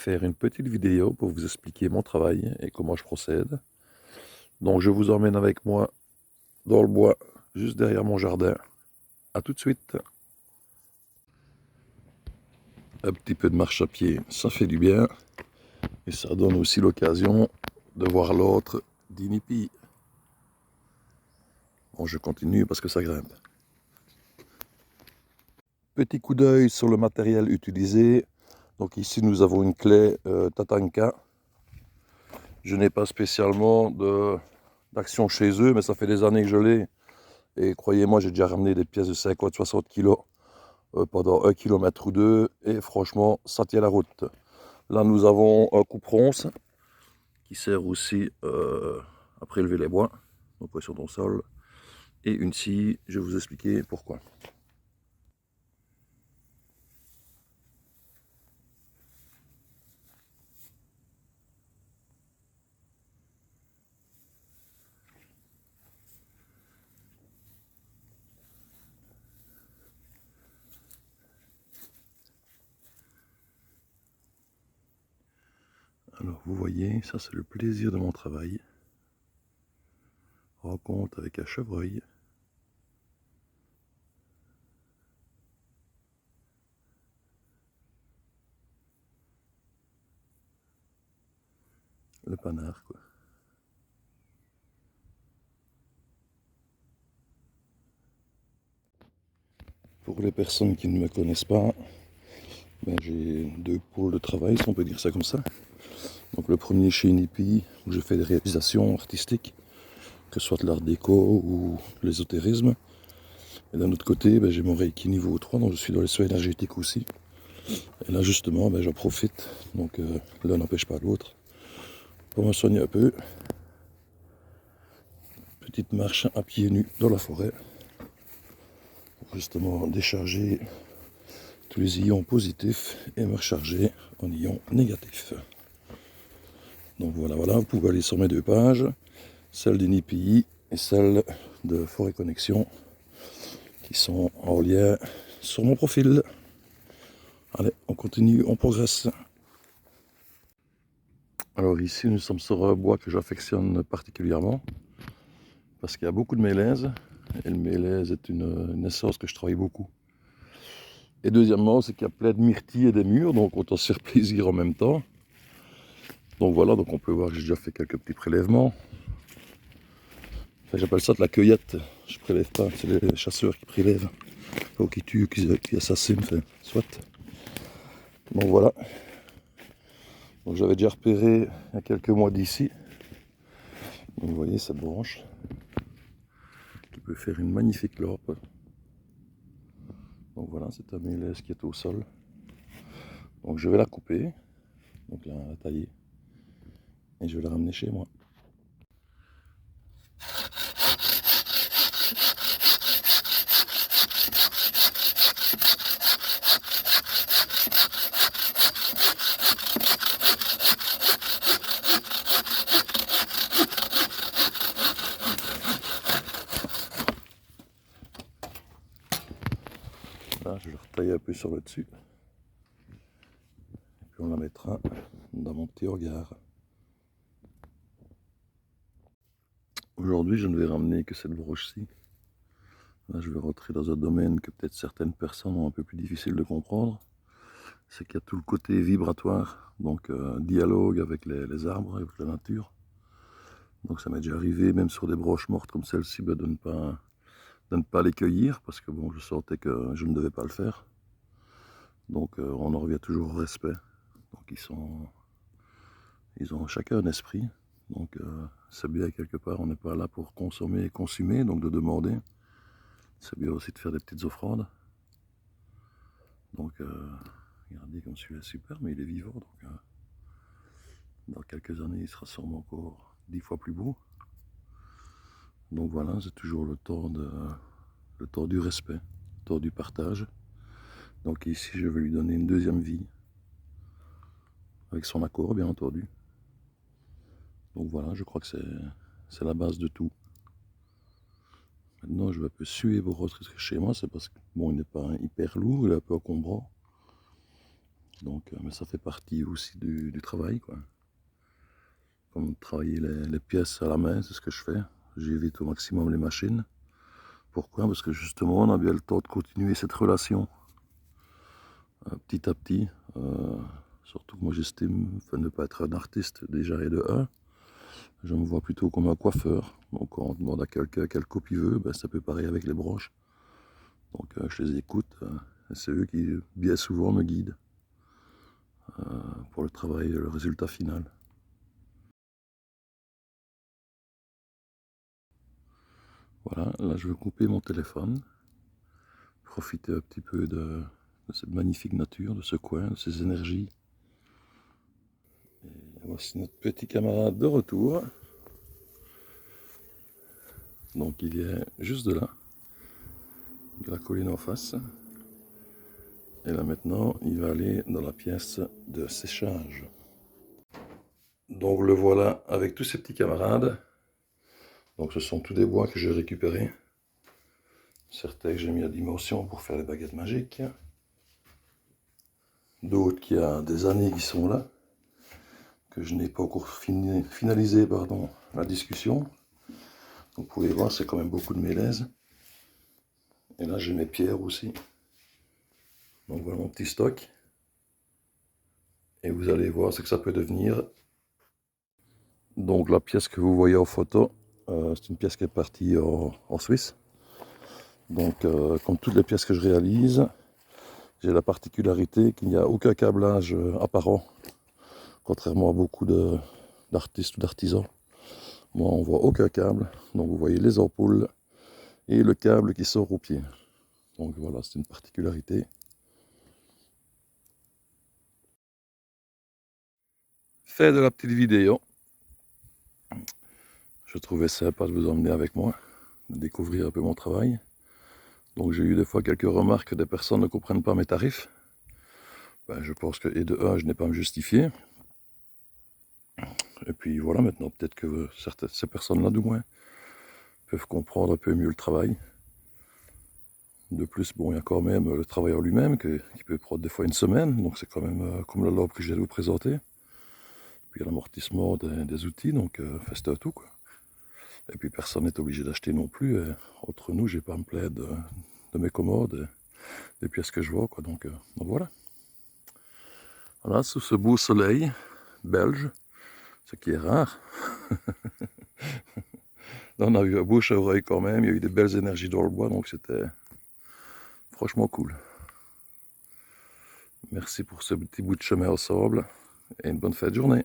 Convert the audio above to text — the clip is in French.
faire une petite vidéo pour vous expliquer mon travail et comment je procède. Donc je vous emmène avec moi dans le bois, juste derrière mon jardin. A tout de suite. Un petit peu de marche à pied, ça fait du bien. Et ça donne aussi l'occasion de voir l'autre d'Inipi. Bon, je continue parce que ça grimpe. Petit coup d'œil sur le matériel utilisé. Donc ici nous avons une clé Tatanka. Je n'ai pas spécialement d'action chez eux, mais ça fait des années que je l'ai. Et croyez-moi, j'ai déjà ramené des pièces de 50-60 kg pendant 1 km ou 2. Et franchement, ça tient la route. Là, nous avons un coupe-ronce qui sert aussi à prélever les bois, donc pression dans le sol. Et une scie, je vais vous expliquer pourquoi. Alors, vous voyez, ça c'est le plaisir de mon travail. Rencontre avec un chevreuil. Le panard, quoi. Pour les personnes qui ne me connaissent pas, ben, j'ai 2 pôles de travail, si on peut dire ça comme ça. Donc le premier chez Inipi, où je fais des réalisations artistiques, que ce soit de l'art déco ou l'ésotérisme. Et d'un autre côté, ben, j'ai mon Reiki niveau 3, donc je suis dans les soins énergétiques aussi. Et là justement, ben, j'en profite, donc l'un n'empêche pas l'autre, pour me soigner un peu. Petite marche à pieds nus dans la forêt, pour justement décharger tous les ions positifs et me recharger en ions négatifs. Donc voilà, vous pouvez aller sur mes 2 pages, celle d'Inipi et celle de Forêt Connexion, qui sont en lien sur mon profil. Allez, on continue, on progresse. Alors ici, nous sommes sur un bois que j'affectionne particulièrement, parce qu'il y a beaucoup de mélèze, et le mélèze est une essence que je travaille beaucoup. Et deuxièmement, c'est qu'il y a plein de myrtilles et des mûres, donc autant se faire plaisir en même temps. Donc voilà, donc on peut voir que j'ai déjà fait quelques petits prélèvements. Enfin, j'appelle ça de la cueillette, je prélève pas, c'est les chasseurs qui prélèvent, ou qui tuent, qui assassinent, enfin, soit. Donc voilà. Donc j'avais déjà repéré il y a quelques mois d'ici. Donc vous voyez cette branche qui peut faire une magnifique lampe. Donc voilà, c'est un mélèze qui est au sol. Donc je vais la couper, donc la tailler, et je vais la ramener chez moi. Là, je vais retailler un peu sur le dessus. Et puis on la mettra dans mon petit regard. Aujourd'hui, je ne vais ramener que cette broche-ci. Là, je vais rentrer dans un domaine que peut-être certaines personnes ont un peu plus difficile de comprendre. C'est qu'il y a tout le côté vibratoire, donc dialogue avec les arbres, avec la nature. Donc ça m'est déjà arrivé, même sur des broches mortes comme celle-ci, de ne pas les cueillir, parce que bon, je sentais que je ne devais pas le faire. Donc on en revient toujours au respect. Donc ils ont chacun un esprit. Donc c'est bien quelque part, on n'est pas là pour consommer et consumer, donc de demander. C'est bien aussi de faire des petites offrandes. Donc regardez comme celui-là est super, mais il est vivant. Donc dans quelques années, il sera sûrement encore 10 fois plus beau. Donc voilà, c'est toujours le temps du respect, le temps du partage. Donc ici, je vais lui donner une deuxième vie, avec son accord, bien entendu. Donc voilà, je crois que c'est la base de tout. Maintenant, je vais un peu suer pour rentrer chez moi, c'est parce que bon, il n'est pas hyper lourd, il est un peu encombrant. Donc, mais ça fait partie aussi du travail, quoi. Comme travailler les pièces à la main, c'est ce que je fais. J'évite au maximum les machines. Pourquoi? Parce que justement, on a bien le temps de continuer cette relation petit à petit. Surtout que moi, j'estime ne pas être un artiste déjà et de un. Je me vois plutôt comme un coiffeur. Donc, quand on demande à quelqu'un quelle coupe il veut, ben, ça peut pareil avec les broches. Donc, je les écoute. Et c'est eux qui, bien souvent, me guident pour le travail et le résultat final. Voilà, là, je vais couper mon téléphone. Profiter un petit peu de cette magnifique nature, de ce coin, de ces énergies. Et voici notre petit camarade de retour. Donc il est juste de là, de la colline en face. Et là maintenant, il va aller dans la pièce de séchage. Donc le voilà avec tous ses petits camarades. Donc ce sont tous des bois que j'ai récupérés. Certains que j'ai mis à dimension pour faire les baguettes magiques. D'autres qui a des années qui sont là, que je n'ai pas encore finalisé la discussion. Donc vous pouvez voir, c'est quand même beaucoup de mélèzes. Et là j'ai mes pierres aussi. Donc voilà mon petit stock. Et vous allez voir ce que ça peut devenir. Donc la pièce que vous voyez en photo, c'est une pièce qui est partie en Suisse. Donc comme toutes les pièces que je réalise, j'ai la particularité qu'il n'y a aucun câblage apparent, contrairement à beaucoup d'artistes ou d'artisans. Moi on voit aucun câble, donc vous voyez les ampoules et le câble qui sort au pied. Donc voilà, c'est une particularité. Fait de la petite vidéo. Je trouvais sympa de vous emmener avec moi, de découvrir un peu mon travail. Donc j'ai eu des fois quelques remarques que des personnes ne comprennent pas mes tarifs. Ben, je pense que, et de un, je n'ai pas à me justifier. Et puis voilà, maintenant peut-être que ces personnes-là, du moins, peuvent comprendre un peu mieux le travail. De plus, bon, il y a quand même le travail en lui-même qui peut prendre des fois une semaine, donc c'est quand même comme la lobe que je viens de vous présenter. Puis il y a l'amortissement des outils, donc c'est un tout, quoi. Et puis personne n'est obligé d'acheter non plus. Entre nous, j'ai pas à me plaindre de mes commodes, des pièces que je vois, quoi. Donc voilà. Voilà, sous ce beau soleil belge, ce qui est rare. Là, on a eu un beau chevreuil quand même, il y a eu des belles énergies dans le bois, donc c'était franchement cool. Merci pour ce petit bout de chemin ensemble et une bonne fin de journée.